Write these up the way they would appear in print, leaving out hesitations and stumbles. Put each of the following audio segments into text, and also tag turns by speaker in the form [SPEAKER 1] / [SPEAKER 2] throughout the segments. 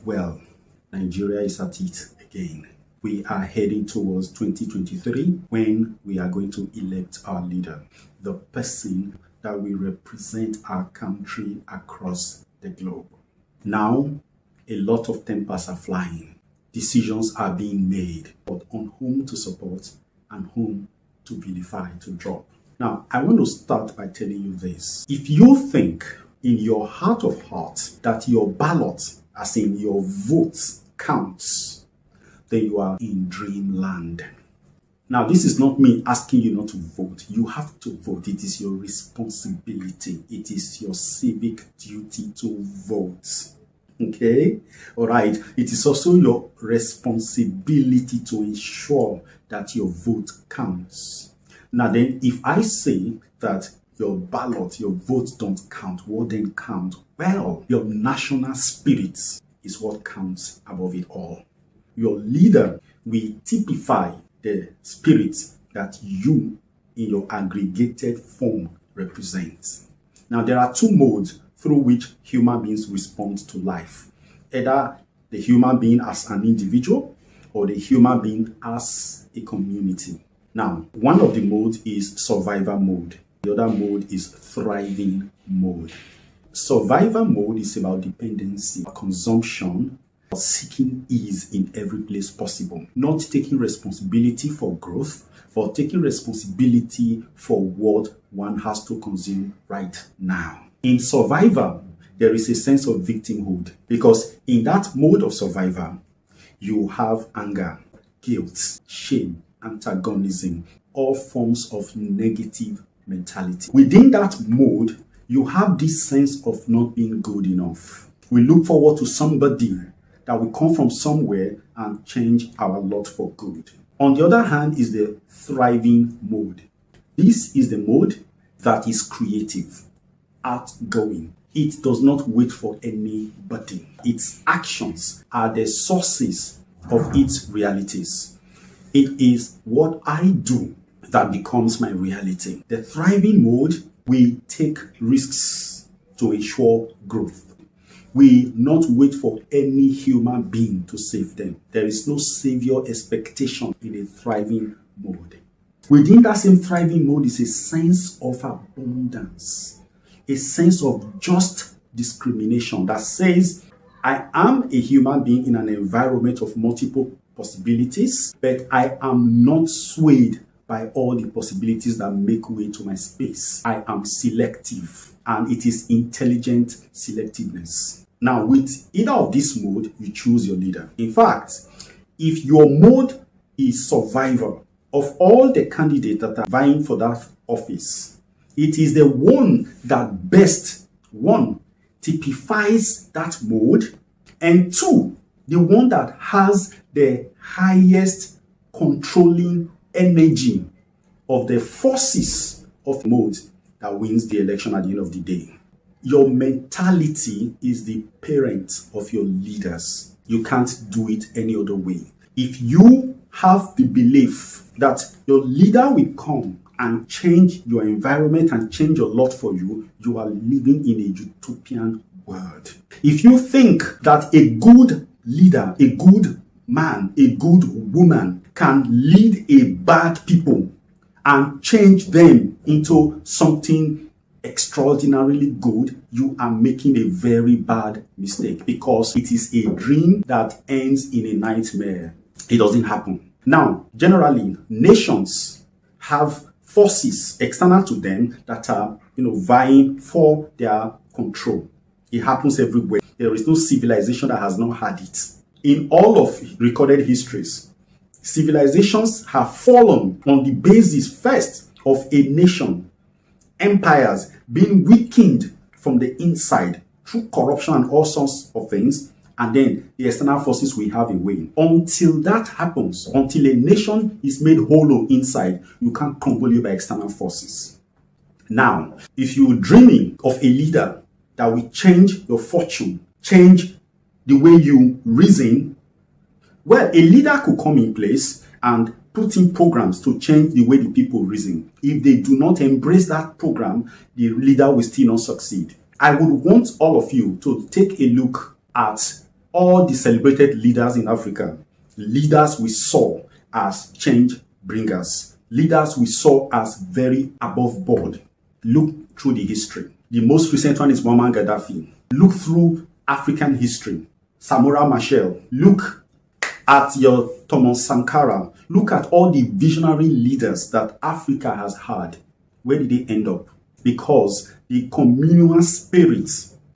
[SPEAKER 1] Well, Nigeria is at it again. We are heading towards 2023 when we are going to elect our leader, the person that will represent our country across the globe. Now, a lot of tempers are flying. Decisions are being made on whom to support and whom to vilify, to drop. Now, I want to start by telling you this. If you think in your heart of hearts that your ballot, as in your vote, counts, then you are in dreamland. Now, this is not me asking you not to vote. You have to vote. It is your responsibility. It is your civic duty to vote. Okay? All right. It is also your responsibility to ensure that your vote counts. Now then, if I say that your ballot, your votes don't count, what then count? Well, your national spirit is what counts above it all. Your leader will typify the spirit that you, in your aggregated form, represent. Now, there are two modes through which human beings respond to life. Either the human being as an individual or the human being as a community. Now, one of the modes is survival mode. The other mode is thriving mode. Survival mode is about dependency, consumption, seeking ease in every place possible, not taking responsibility for growth, but taking responsibility for what one has to consume right now. In survival, there is a sense of victimhood because in that mode of survival, you have anger, guilt, shame, antagonism, all forms of negative mentality. Within that mode, you have this sense of not being good enough. We look forward to somebody that will come from somewhere and change our lot for good. On the other hand is the thriving mode. This is the mode that is creative, outgoing. It does not wait for anybody. Its actions are the sources of its realities. It is what I do that becomes my reality. The thriving mode, we take risks to ensure growth. We not wait for any human being to save them. There is no savior expectation in a thriving mode. Within that same thriving mode is a sense of abundance, a sense of just discrimination that says, I am a human being in an environment of multiple possibilities, but I am not swayed by all the possibilities that make way to my space. I am selective, and it is intelligent selectiveness. Now, with either of this mode, you choose your leader. In fact, if your mode is survival, of all the candidates that are vying for that office, it is the one that best, one, typifies that mode, and two, the one that has the highest controlling energy of the forces of mode that wins the election at the end of the day. Your mentality is the parent of your leaders. You can't do it any other way. If you have the belief that your leader will come and change your environment and change your lot for you, you are living in a utopian world. If you think that a good leader, a good man, a good woman can lead a bad people and change them into something extraordinarily good, you are making a very bad mistake because it is a dream that ends in a nightmare. It doesn't happen. Now, generally, nations have forces external to them that are, vying for their control. It happens everywhere. There is no civilization that has not had it. In all of recorded histories, civilizations have fallen on the basis first of a nation, empires being weakened from the inside through corruption and all sorts of things, and then the external forces will have a way. Until that happens, until a nation is made hollow inside, you can't crumble it by external forces. Now, if you're dreaming of a leader that will change your fortune, change the way you reason, well, a leader could come in place and put in programs to change the way the people reason. If they do not embrace that program, the leader will still not succeed. I would want all of you to take a look at all the celebrated leaders in Africa, leaders we saw as change bringers, leaders we saw as very above board. Look through the history. The most recent one is Muammar Gaddafi. Look through African history. Samora Machel. Look at your Thomas Sankara. Look at all the visionary leaders that Africa has had. Where did they end up? Because the communal spirit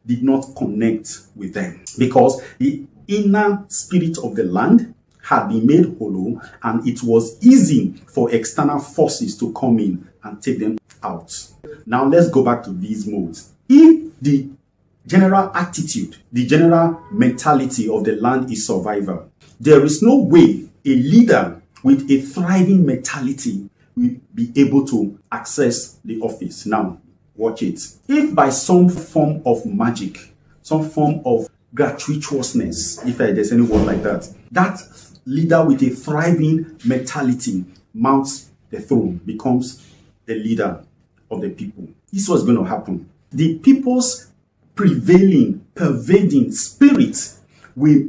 [SPEAKER 1] did not connect with them. Because the inner spirit of the land had been made hollow, and it was easy for external forces to come in and take them out. Now let's go back to these modes. If the general attitude, the general mentality of the land is survival, there is no way a leader with a thriving mentality will be able to access the office. Now, watch it. If by some form of magic, some form of gratuitousness, if there's any word like that, that leader with a thriving mentality mounts the throne, becomes the leader of the people, this is what's going to happen. The people's pervading spirit will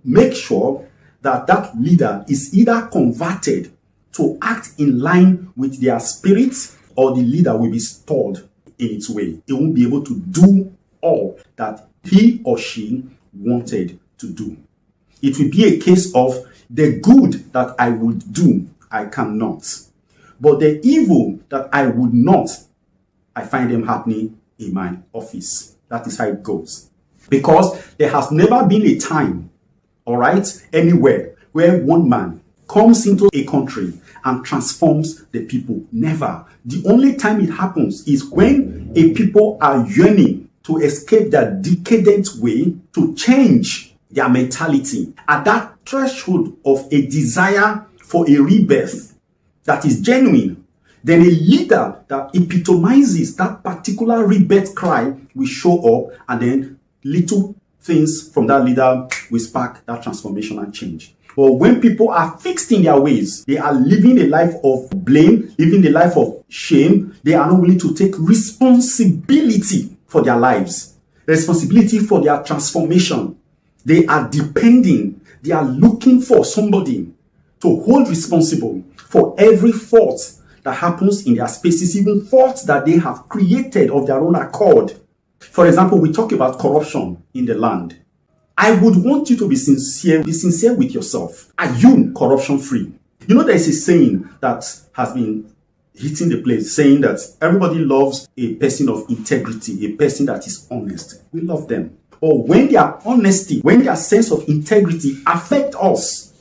[SPEAKER 1] make sure that that leader is either converted to act in line with their spirit, or the leader will be stalled in its way. It won't be able to do all that he or she wanted to do. It will be a case of the good that I would do, I cannot. But the evil that I would not, I find them happening in my office. That is how it goes. Because there has never been a time, all right, anywhere where one man comes into a country and transforms the people. Never. The only time it happens is when a people are yearning to escape their decadent way, to change their mentality. At that threshold of a desire for a rebirth that is genuine, then a leader that epitomizes that particular rebirth cry will show up, and then little things from that leader will spark that transformation and change. But when people are fixed in their ways, they are living a life of blame, living a life of shame, they are not willing to take responsibility for their lives, responsibility for their transformation. They are depending, they are looking for somebody to hold responsible for every fault that happens in their spaces, even faults that they have created of their own accord. For example, we talk about corruption in the land. I would want you to be sincere with yourself. Are you corruption free? You know, there's a saying that has been hitting the place, saying that everybody loves a person of integrity, a person that is honest. We love them. Or when their honesty, when their sense of integrity affect us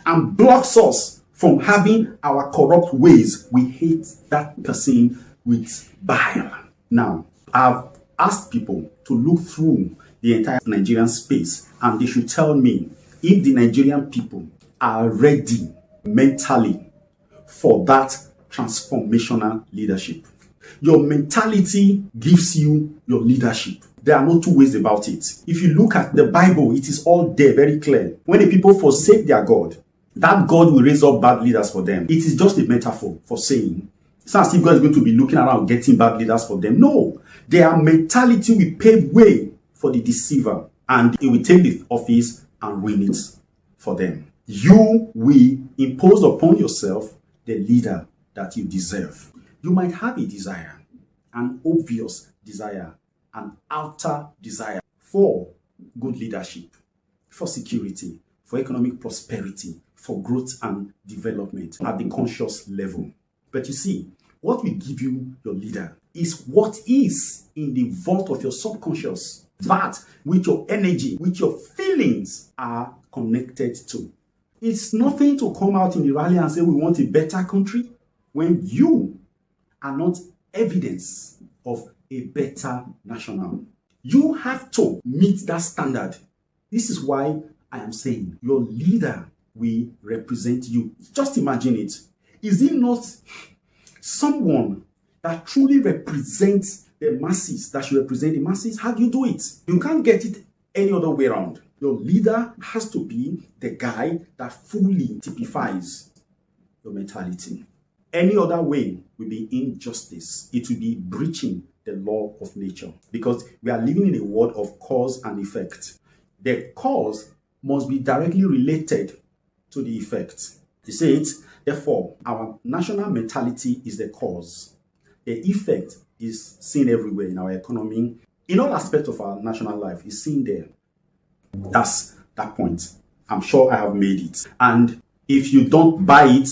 [SPEAKER 1] and blocks us from having our corrupt ways, we hate that person with bile. Now, I've asked people to look through the entire Nigerian space, and they should tell me if the Nigerian people are ready mentally for that transformational leadership. Your mentality gives you your leadership. There are no two ways about it. If you look at the Bible, it is all there, very clear. When the people forsake their God, that God will raise up bad leaders for them. It is just a metaphor for saying, it's not as if God is going to be looking around getting bad leaders for them. No, their mentality will pave way for the deceiver, and it will take the office and win it for them. You will impose upon yourself the leader that you deserve. You might have a desire, an obvious desire, an outer desire for good leadership, for security, for economic prosperity, for growth and development at the conscious level. But you see, what will give you your leader is what is in the vault of your subconscious, that which your energy, which your feelings are connected to. It's nothing to come out in the rally and say we want a better country when you are not evidence of a better national. You have to meet that standard. This is why I am saying your leader will represent you. Just imagine it. Is it not someone that truly represents the masses, that should represent the masses? How do you do it? You can't get it any other way around. Your leader has to be the guy that fully typifies your mentality. Any other way will be injustice. It will be breaching the law of nature, because we are living in a world of cause and effect. the cause must be directly related to the effect. You see it? Therefore, our national mentality is the cause. The effect is seen everywhere in our economy. In all aspects of our national life, is seen there. That's that point. I'm sure I have made it. And if you don't buy it,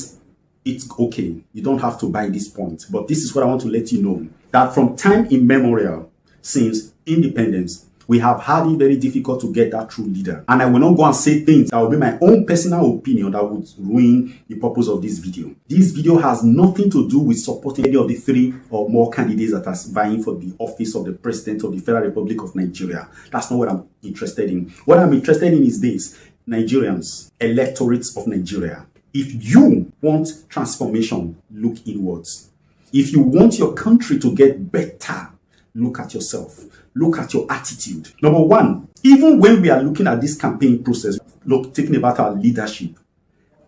[SPEAKER 1] it's okay. You don't have to buy this point. But this is what I want to let you know. That from time immemorial, since independence, we have had it very difficult to get that true leader. And I will not go and say things that will be my own personal opinion that would ruin the purpose of this video. This video has nothing to do with supporting any of the 3 or more candidates that are vying for the office of the President of the Federal Republic of Nigeria. That's not what I'm interested in. What I'm interested in is this: Nigerians, electorates of Nigeria. If you want transformation, look inwards. If you want your country to get better, look at yourself. Look at your attitude. Number 1, even when we are looking at this campaign process, thinking about our leadership,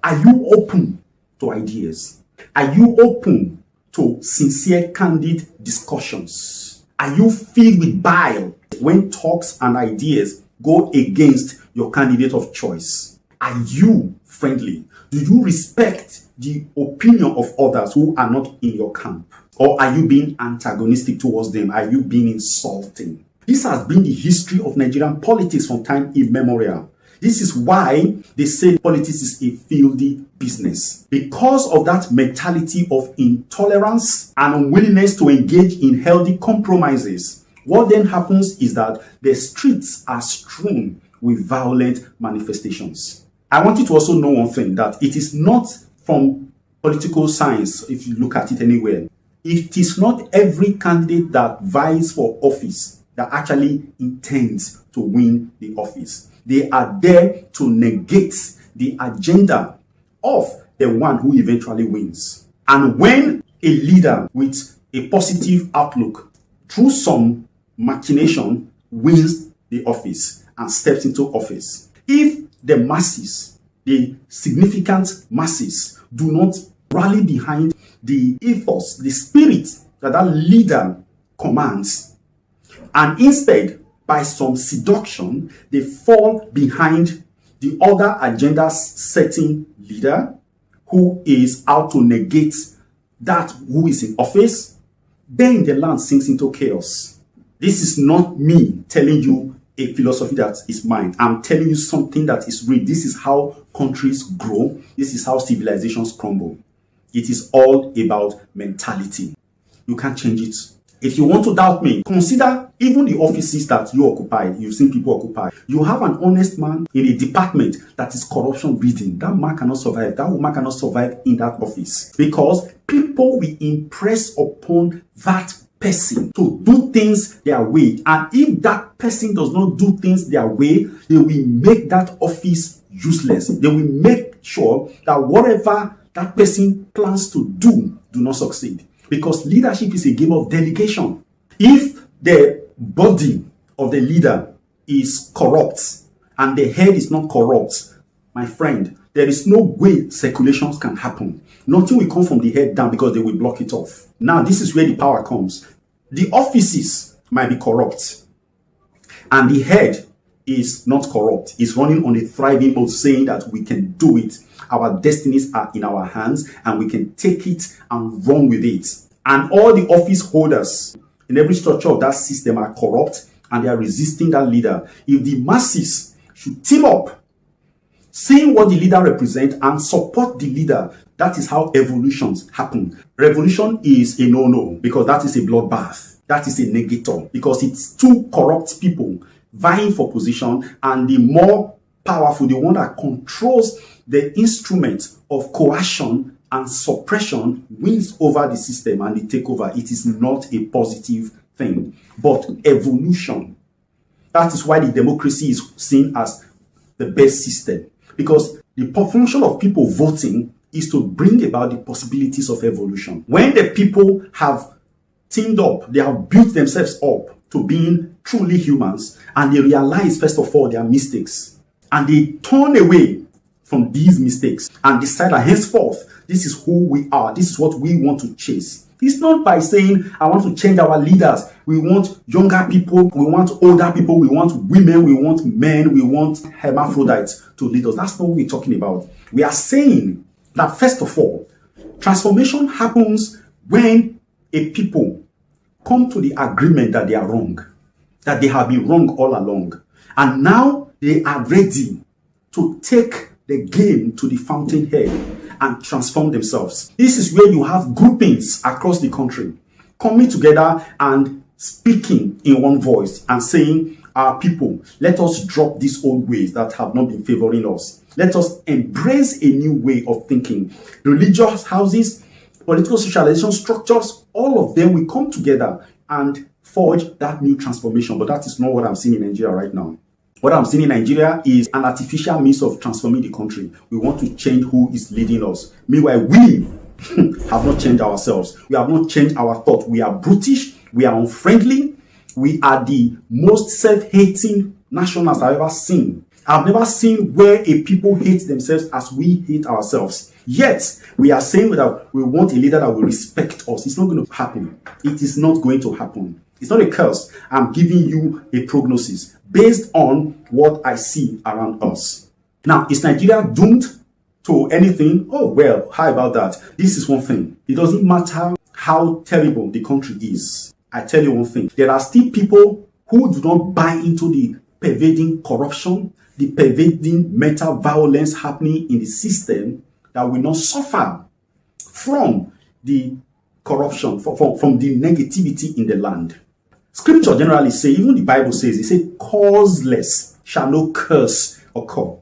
[SPEAKER 1] are you open to ideas? Are you open to sincere, candid discussions? Are you filled with bile when talks and ideas go against your candidate of choice? Are you friendly? Do you respect the opinion of others who are not in your camp? Or are you being antagonistic towards them? Are you being insulting? This has been the history of Nigerian politics from time immemorial. This is why they say politics is a filthy business. Because of that mentality of intolerance and unwillingness to engage in healthy compromises, what then happens is that the streets are strewn with violent manifestations. I want you to also know one thing, that it is not from political science, if you look at it anywhere. It is not every candidate that vies for office that actually intends to win the office. They are there to negate the agenda of the one who eventually wins. And when a leader with a positive outlook, through some machination, wins the office and steps into office, if the masses, the significant masses, do not rally behind the ethos, the spirit that that leader commands, and instead, by some seduction, they fall behind the other agenda setting leader who is out to negate that who is in office, then the land sinks into chaos. This is not me telling you a philosophy that is mine. I'm telling you something that is real. This is how countries grow. This is how civilizations crumble. It is all about mentality. You can't change it. If you want to doubt me, consider even the offices that you occupy. You've seen people occupy. You have an honest man in a department that is corruption breeding. That man cannot survive. That woman cannot survive in that office, because people will impress upon that person to do things their way. And if that person does not do things their way, they will make that office useless. They will make sure that whatever that person plans to do not succeed. Because leadership is a game of delegation. If the body of the leader is corrupt and the head is not corrupt, my friend, there is no way circulations can happen. Nothing will come from the head down, because they will block it off. Now, this is where the power comes. The offices might be corrupt, and the head is not corrupt. It's running on a thriving mode, saying that we can do it. Our destinies are in our hands, and we can take it and run with it. And all the office holders in every structure of that system are corrupt, and they are resisting that leader. If the masses should team up, seeing what the leader represents, and support the leader, that is how evolutions happen. Revolution is a no-no, because that is a bloodbath. That is a negator, because it's two corrupt people vying for position, and the more powerful, the one that controls the instrument of coercion and suppression, wins over the system and they take over. It is not a positive thing, but evolution. That is why the democracy is seen as the best system, because the function of people voting is to bring about the possibilities of evolution. When the people have teamed up, they have built themselves up to being truly humans, and they realize, first of all, their mistakes, and they turn away from these mistakes and decide that henceforth, this is who we are, this is what we want to chase. It's not by saying, I want to change our leaders. We want younger people, we want older people, we want women, we want men, we want hermaphrodites to lead us. That's not what we're talking about. We are saying that, first of all, transformation happens when a people come to the agreement that they are wrong, that they have been wrong all along. And now they are ready to take the game to the fountainhead and transform themselves. This is where you have groupings across the country coming together and speaking in one voice and saying, our people, let us drop these old ways that have not been favoring us. Let us embrace a new way of thinking. Religious houses, political socialization structures, all of them will come together and forge that new transformation. But that is not what I'm seeing in Nigeria right now. What I'm seeing in Nigeria is an artificial means of transforming the country. We want to change who is leading us. Meanwhile, we have not changed ourselves. We have not changed our thought. We are brutish. We are unfriendly. We are the most self-hating nationals I've ever seen. I've never seen where a people hate themselves as we hate ourselves. Yet, we are saying that we want a leader that will respect us. It's not going to happen. It is not going to happen. It's not a curse. I'm giving you a prognosis based on what I see around us. Now, is Nigeria doomed to anything? Oh, well, how about that? This is one thing. It doesn't matter how terrible the country is. I tell you one thing. There are still people who do not buy into the pervading corruption, the pervading mental violence happening in the system, that will not suffer from the corruption, from the negativity in the land. Scripture generally says, even the Bible says, it says, causeless shall no curse occur.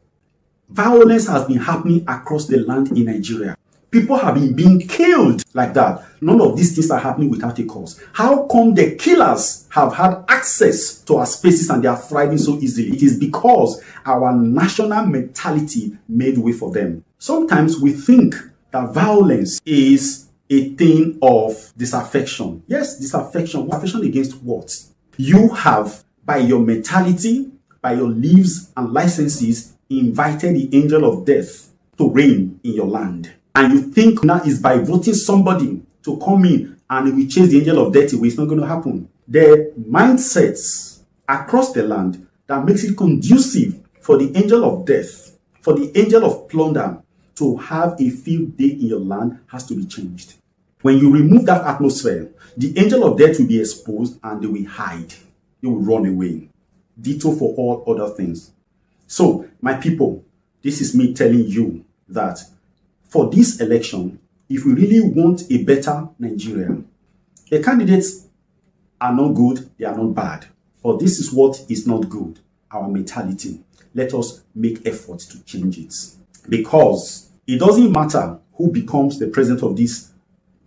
[SPEAKER 1] Violence has been happening across the land in Nigeria. People have been being killed like that. None of these things are happening without a cause. How come the killers have had access to our spaces and they are thriving so easily? It is because our national mentality made way for them. Sometimes we think that violence is a thing of disaffection. Yes, disaffection. Affection against what? You have, by your mentality, by your leaves and licenses, invited the angel of death to reign in your land. And you think now is by voting somebody to come in and we chase the angel of death away. It's not going to happen. The mindsets across the land that makes it conducive for the angel of death, for the angel of plunder to have a field day in your land has to be changed. When you remove that atmosphere, the angel of death will be exposed and they will hide. They will run away. Ditto for all other things. So, my people, this is me telling you that for this election, if we really want a better Nigeria, the candidates are not good, they are not bad. But this is what is not good, our mentality. Let us make effort to change it. Because it doesn't matter who becomes the president of these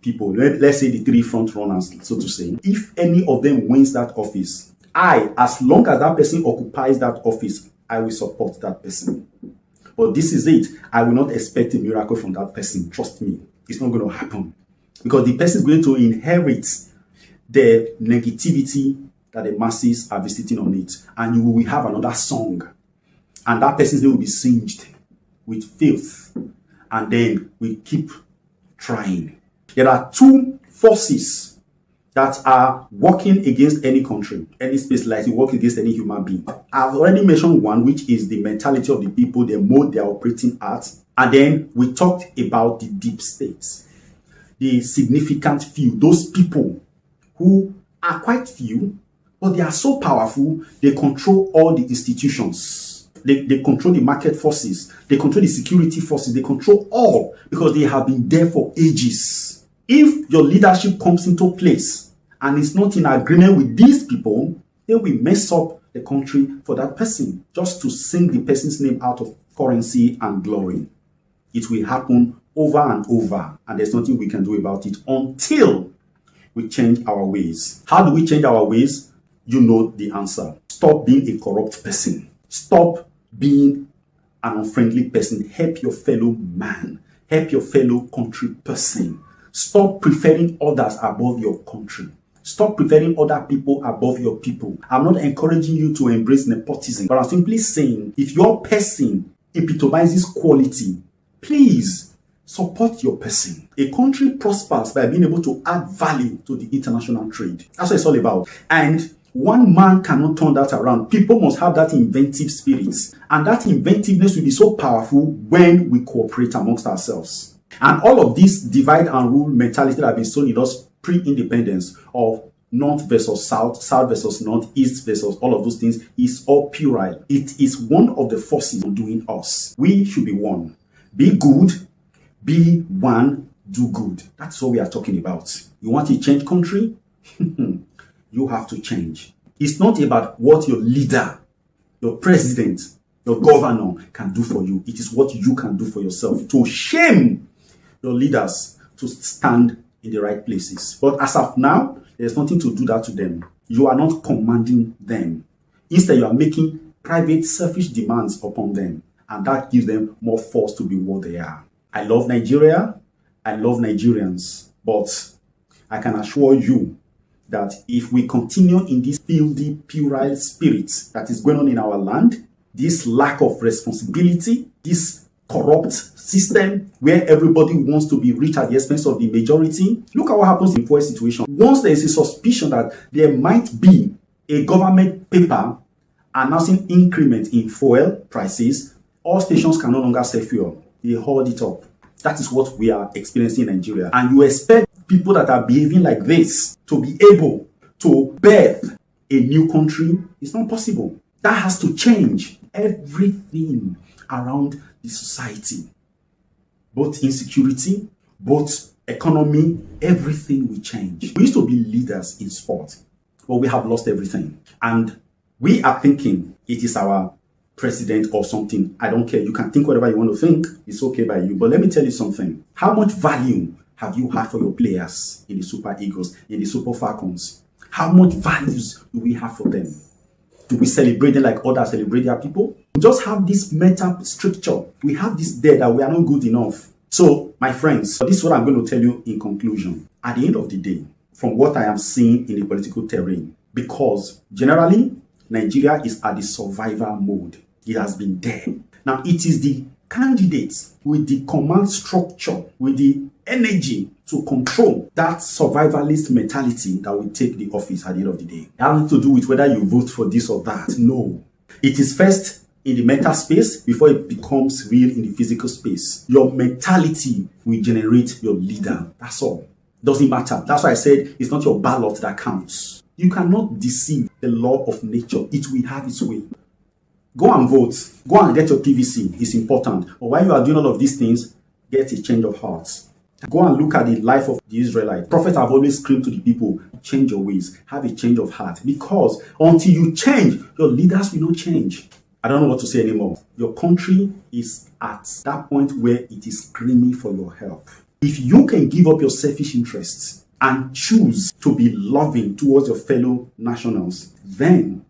[SPEAKER 1] people, let's say the three front runners, so to say. If any of them wins that office, as long as that person occupies that office, I will support that person. But this is it. I will not expect a miracle from that person. Trust me. It's not going to happen. Because the person is going to inherit the negativity that the masses are visiting on it. And you will have another song. And that person's name will be singed with filth. And then we keep trying. There are two forces that are working against any country, any space, like you work against any human being. I've already mentioned one, which is the mentality of the people, the mode they're operating at. And then we talked about the deep states, the significant few, those people who are quite few, but they are so powerful, they control all the institutions. They control the market forces, they control the security forces, they control all because they have been there for ages. If your leadership comes into place and it's not in agreement with these people, they will mess up the country for that person just to sing the person's name out of currency and glory. It will happen over and over, and there's nothing we can do about it until we change our ways. How do we change our ways? You know the answer. Stop being a corrupt person. Stop being an unfriendly person. Help your fellow man. Help your fellow country person. Stop preferring others above your country. Stop preferring other people above your people. I'm not encouraging you to embrace nepotism, but I'm simply saying if your person epitomizes quality, please Support your person. A country prospers by being able to add value to the international trade. That's what it's all about. And one man cannot turn that around. People must have that inventive spirit. And that inventiveness will be so powerful when we cooperate amongst ourselves. And all of this divide and rule mentality that has been sown in us pre-independence of North versus South, South versus North, East versus all of those things is all puerile. It is one of the forces doing us. We should be one. Be good, be one, do good. That's what we are talking about. You want to change country? You have to change. It's not about what your leader, your president, your governor can do for you. It is what you can do for yourself to shame your leaders to stand in the right places. But as of now, there's nothing to do that to them. You are not commanding them. Instead, you are making private, selfish demands upon them. And that gives them more force to be what they are. I love Nigeria. I love Nigerians. But I can assure you that if we continue in this filthy, puerile spirit that is going on in our land, this lack of responsibility, this corrupt system where everybody wants to be rich at the expense of the majority. Look at what happens in fuel situation. Once there is a suspicion that there might be a government paper announcing increment in fuel prices, all stations can no longer sell fuel. They hold it up. That is what we are experiencing in Nigeria. And you expect people that are behaving like this to be able to birth a new country? It's not possible. That has to change everything around the society. Both insecurity, both economy, everything will change. We used to be leaders in sport, but we have lost everything. And we are thinking it is our president or something. I don't care. You can think whatever you want to think. It's okay by you. But let me tell you something. How much value have you had for your players in the Super Eagles, in the Super Falcons? How much values do we have for them? Do we celebrate them like others celebrate their people? We just have this mental structure. We have this there that we are not good enough. So, my friends, this is what I'm going to tell you in conclusion. At the end of the day, from what I am seeing in the political terrain, because generally, Nigeria is at the survival mode. It has been there. Now, it is the candidates with the command structure, with the energy to control that survivalist mentality that will take the office at the end of the day. It has nothing to do with whether you vote for this or that. No. It is first in the mental space before it becomes real in the physical space. Your mentality will generate your leader. That's all. Doesn't matter. That's why I said it's not your ballot that counts. You cannot deceive the law of nature. It will have its way. Go and vote. Go and get your PVC. It's important. But while you are doing all of these things, get a change of heart. Go and look at the life of the Israelites. Prophets have always screamed to the people, change your ways, have a change of heart. Because until you change, your leaders will not change. I don't know what to say anymore. Your country is at that point where it is screaming for your help. If you can give up your selfish interests and choose to be loving towards your fellow nationals, then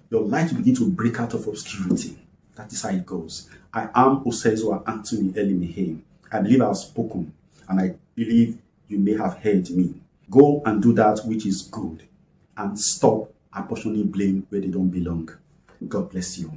[SPEAKER 1] your light will begin to break out of obscurity. That is how it goes. I am Osezua Anthony Elimihe. I believe I have spoken, and I believe you may have heard me. Go and do that which is good, and stop apportioning blame where they don't belong. God bless you.